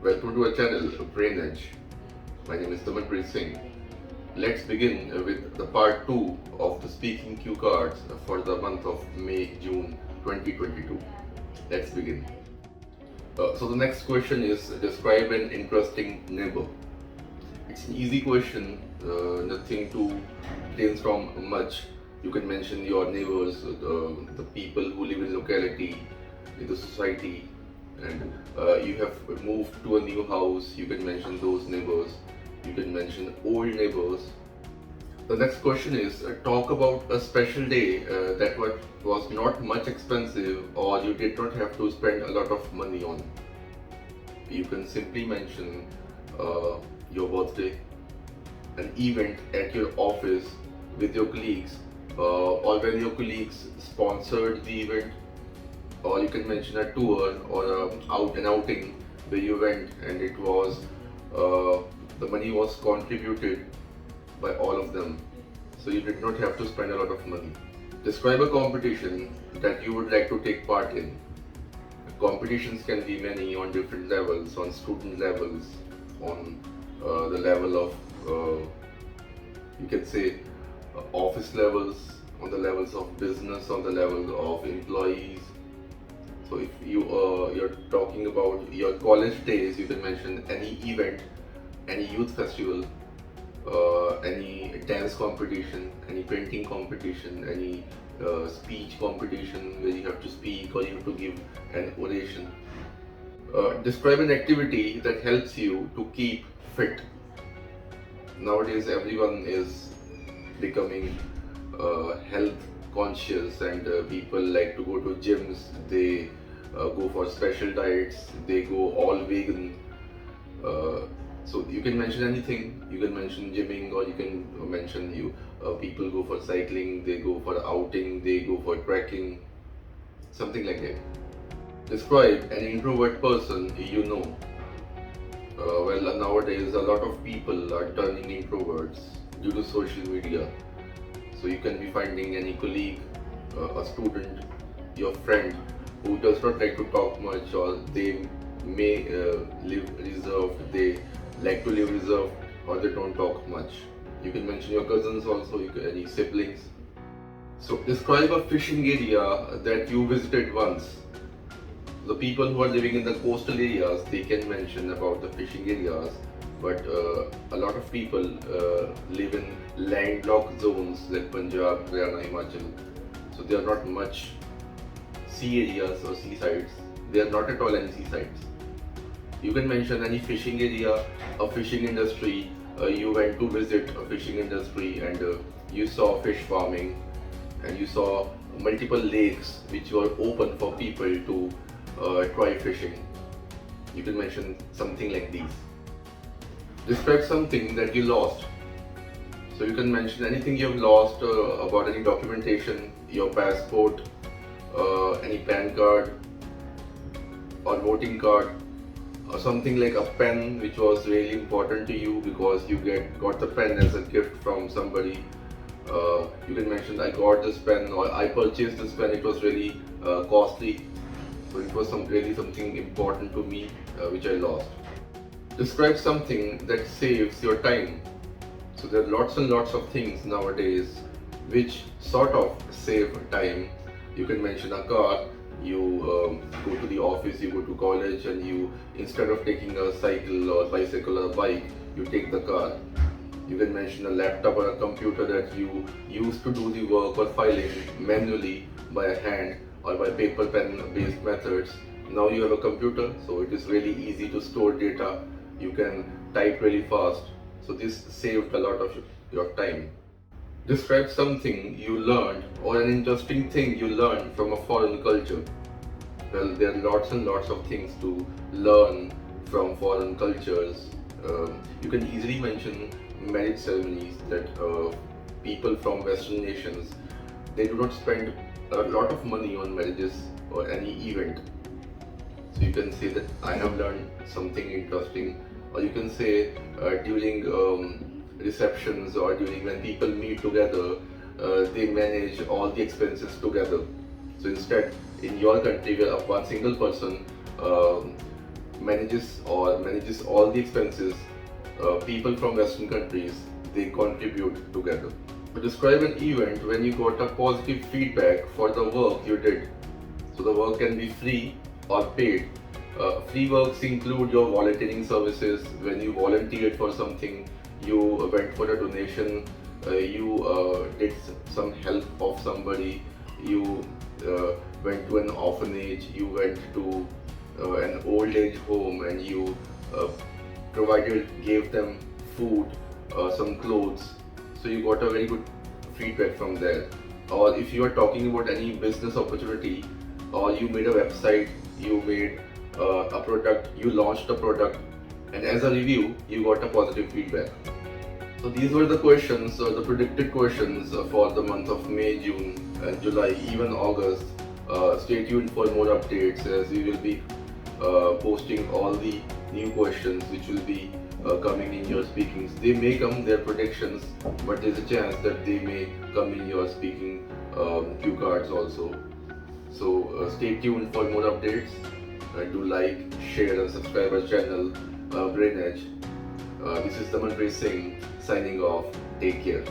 Welcome to our channel, BrainEdge. My name is Daman Preet Singh. Let's begin with the part 2 of the speaking cue cards for the month of May-June 2022. Let's begin. So the next question is describe an interesting neighbor. It's an easy question, nothing to brainstorm much. You can mention your neighbors, the people who live in locality, in the society, and you have moved to a new house. You can mention those neighbors. You can mention old neighbors. The next question is talk about a special day that was not much expensive or you did not have to spend a lot of money on. You can simply mention your birthday, an event at your office with your colleagues, or when your colleagues sponsored the event, or you can mention a tour or an outing where you went and it was the money was contributed by all of them, so you did not have to spend a lot of money. Describe a competition that you would like to take part in. Competitions can be many on different levels, on student levels, on the level of you can say office levels, on the levels of business, on the level of employees. So if you're talking about your college days, you can mention any event, any youth festival, any dance competition, any painting competition, any speech competition where you have to speak or you have to give an oration. Describe an activity that helps you to keep fit. Nowadays, everyone is becoming health conscious, and people like to go to gyms. They go for special diets. They go all vegan. So you can mention anything. You can mention gymming, or you can mention people go for cycling. They go for outing. They go for trekking. Something like that. Describe an introvert person you know. Well, nowadays a lot of people are turning introverts due to social media. So you can be finding any colleague, a student, your friend who does not like to talk much, or they may live reserved. They like to live reserved, or they don't talk much. You can mention your cousins also, any siblings. So describe a fishing area that you visited once. The people who are living in the coastal areas, they can mention about the fishing areas, but a lot of people live in landlocked zones like Punjab, Haryana, Himachal. So there are not much sea areas or seasides. There are not at all any seasides. You can mention any fishing area, a fishing industry. You went to visit a fishing industry and you saw fish farming, and you saw multiple lakes which were open for people to try fishing. You can mention something like these. Describe something that you lost. So you can mention anything you've lost, about any documentation, your passport, any PAN card or voting card, or something like a pen which was really important to you because you got the pen as a gift from somebody. You can mention I got this pen, or I purchased this pen, it was really costly. So it was really something important to me which I lost. Describe something that saves your time. So there are lots and lots of things nowadays which sort of save time. You can mention a car. You go to the office, you go to college, and you, instead of taking a cycle or bicycle or a bike, you take the car. You can mention a laptop or a computer that you used to do the work or filing manually by a hand or by paper pen based methods. Now you have a computer, so it is really easy to store data. You can type really fast. So this saved a lot of your time. Describe something you learned or an interesting thing you learned from a foreign culture. Well, there are lots and lots of things to learn from foreign cultures. You can easily mention marriage ceremonies that people from Western nations, they do not spend a lot of money on marriages or any event. So you can say that I have learned something interesting, or you can say during receptions or during when people meet together, they manage all the expenses together. So instead, in your country, where one single person manages all the expenses. People from Western countries, they contribute together. To describe an event when you got a positive feedback for the work you did. So the work can be free or paid. Free works include your volunteering services. When you volunteered for something, you went for a donation, you did some help of somebody, you went to an orphanage, you went to an old age home, and you gave them food, some clothes. So you got a very good feedback from there. Or if you are talking about any business opportunity, or you made a website, you made a product, you launched a product, and as a review, you got a positive feedback. So these were the questions, the predicted questions for the month of May, June, and July, even August. Stay tuned for more updates, as we will be posting all the new questions which will be coming in your speakings. They may come, their predictions, but there's a chance that they may come in your speaking cue cards also. So stay tuned for more updates. Do like, share, and subscribe our channel, BrainEdge. This is Daman Preet Singh signing off. Take care.